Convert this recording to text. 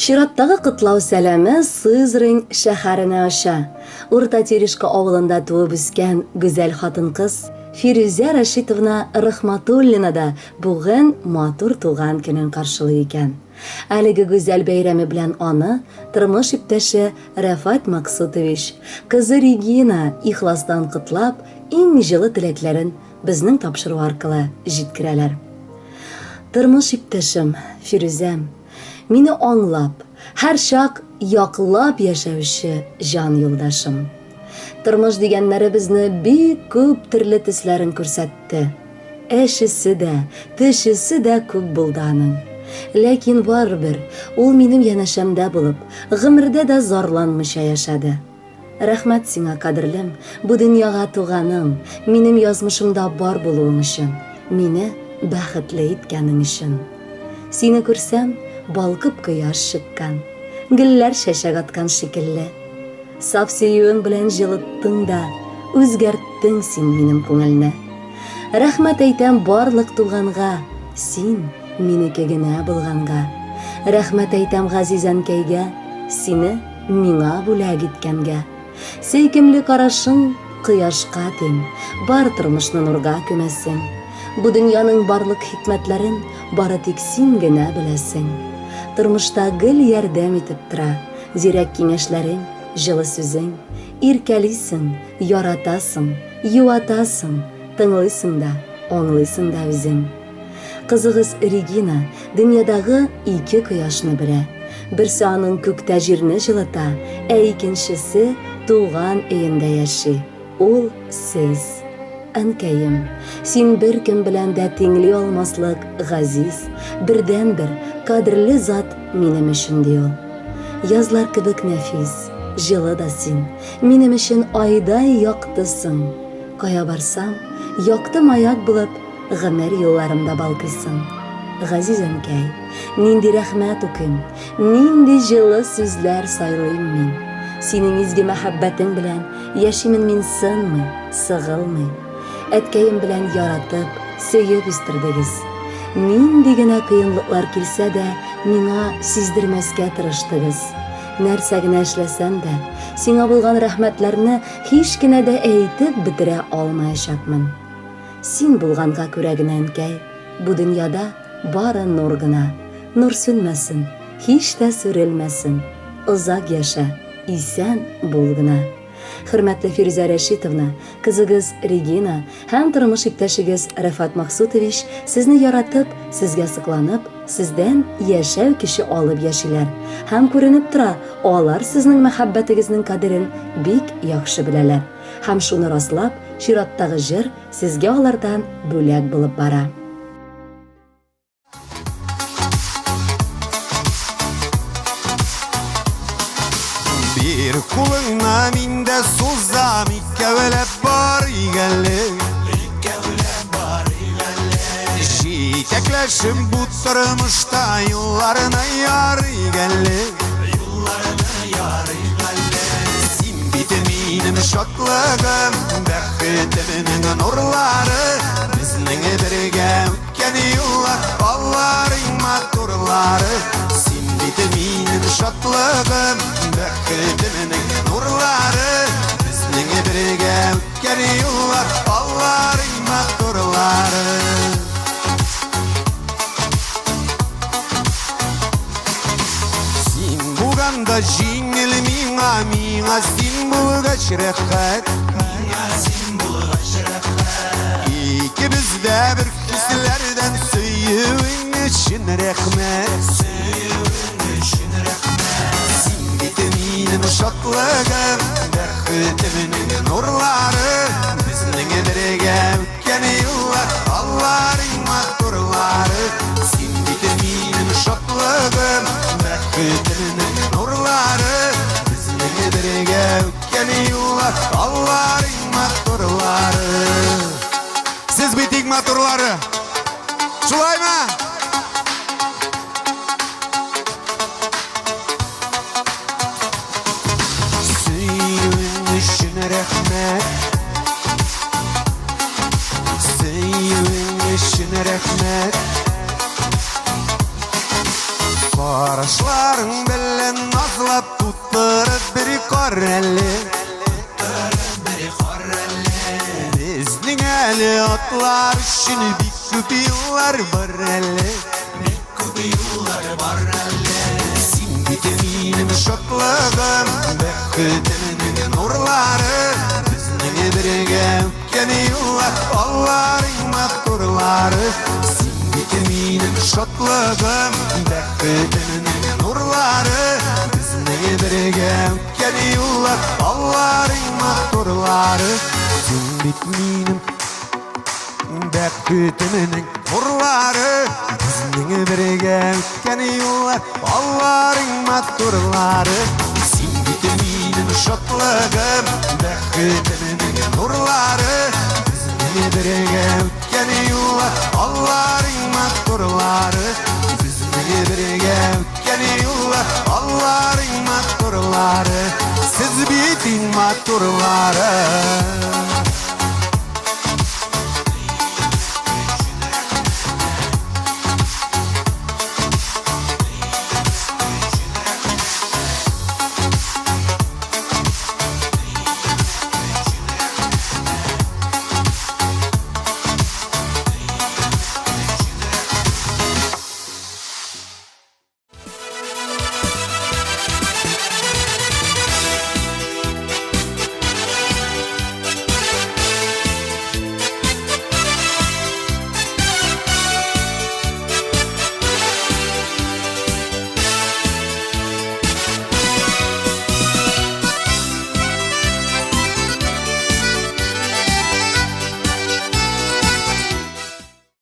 Чираттагы кытлау сәламе Сызрань шәһәренә аша. Урта Терешка авылында туып үскән гүзәл хатын-кыз Фирүзә Рәшитовна Рахматуллина да бүген матур туган көнен каршылый икән. Әлеге гүзәл бәйрәме белән аны тормыш иптәше Рәфат Максутович, кызы Регина ихластан кытлап, иң җылы теләкләрен безнең тапшыру аркылы җиткерәләр. Тормыш иптәшем Фирүзәм, мине аңлап, һәр чак яклап яшәүче җан юлдашым. Тормыш дигәннәре безне бик күп төрле төсләрен күрсәтте. Әшесе дә, тешесе дә күп булды аның. Ләкин барыбер ул минем янәшәмдә булып, гомердә дә зарланмыйча яшәде. Рәхмәт сиңа, кадерлем, бу дөньяга туганың, минем язмышымда бар булуың өчен, мине бәхетле иткәнең өчен. Сине күрсәм, балкып кояш чыккан, гөлләр чәчәк аткан шикелле. Саф сөюең белән җылыттың да, үзгәрттең син минем күңелне. Рәхмәт әйтәм барлык туганга, син минеке генә булганга. Рәхмәт әйтәм газиз әнкәйгә, сине миңа бүләк иткәнгә. Сөйкемле карашың кояшка тиң, бар тормышны нурга күмәсең. Бу дөньяның барлык хикмәтләрен бары тик син генә беләсең. Тормышта гел ярдәм итеп тора, зирәк киңәшләрең, җылы сүзең, иркәлисең, яратасың, юатасың, тыңлыйсың да, аңлыйсың да үзең. Кызыгыз Регина дөньядагы ике кояшны белә. Берсе аның күктә җирне җылыта, ә икенчесе туган өендә яши. Ул сез. Әнкәем, син бер кем белән дә тиңли алмаслык газиз, бердән-бер кадерле зат минем өчен ди ул. Язлар кебек нәфис, җылы да син, минем өчен айдай яктысың. Кая барсам, якты маяк булып, гомер юлларымда балкыйсың. Газиз әнкәй, нинди рәхмәт укыйм, нинди җылы сүзләр сайлыйм мин. Синең изге мәхәббәтең белән яшимен мин сынмый, сыгылмый. Әткәем белән яратып, сөеп үстердегез. Нинди генә кыенлыклар килсә дә, миңа сиздермәскә тырыштыгыз. Нәрсә генә эшләсәм дә, сиңа булган рәхмәтләрне һич кенә дә әйтеп бетерә алмаячакмын. Син булганга күрә генә, әнкәй, бу дөньяда бары нур гына. Нур сүнмәсен, һич тә сүрелмәсен. Озак яшә, исән бул гына. Хөрмәтле Фирүзә Рәшитовна, кызыгыз Регина һәм тормыш иптәшегез Рәфат Максутович сезне яратып, сезгә сокланып, сездән яшәү кеше алып яшиләр. Һәм күренеп тора, алар сезнең мәхәббәтегезнең кадерен бик яхшы беләләр. Һәм шуны раслап, чираттагы җыр сезгә алардан бүләк булып бара. Bir kuluna minde suzam ikevlep bar igelli Şitekleşim bu tırmışta yıllarına yar igelli Sin bitiminim şatlığım Bəhitimin nurları Bizning birge ötken yıllar Balların maturları Sin bitiminim şatlığım Bəhitimin nurları Bizning birge ötken yıllar Balların maturları Sin bulganda jingil miңа sin bulgaç rəxət İkimiz də bir hislərdən söyüyün üçün rəxmət Sin bitiminim şatlığım Bəhitimin nurları Bizning birge ötken yıllar Allah'ın maturları Sin bitiminim şatlığım Bəhitimin nurları Bizning birge ötken yıllar Allah'ın maturları Siz bitik maturları Şulay mı? Üçün rəxmət Söyüyün üçün rəxmət Qarışların belə atlar üçün bik köp yıllar var elle. Bik köp yıllar var elle. Sen vitaminim şoklığım, beketimin nurları. Bizning birge ötken yıllar, Allah'ın matturları. Sen vitaminim şoklığım, beketimin nurları. Bizning birge ötken yıllar, Allah'ın matturları. Sen vitaminim beketimin nurları. Bizning birge ötken yıllar, Allah'ın matturları. Sen vitaminim şoklığım, beketimin nurları. Bizning birge ötken yıllar, Allah'ın matturları. Bizning birge ötken yıllar, Allah'ın matturları. Siz bitin matturları.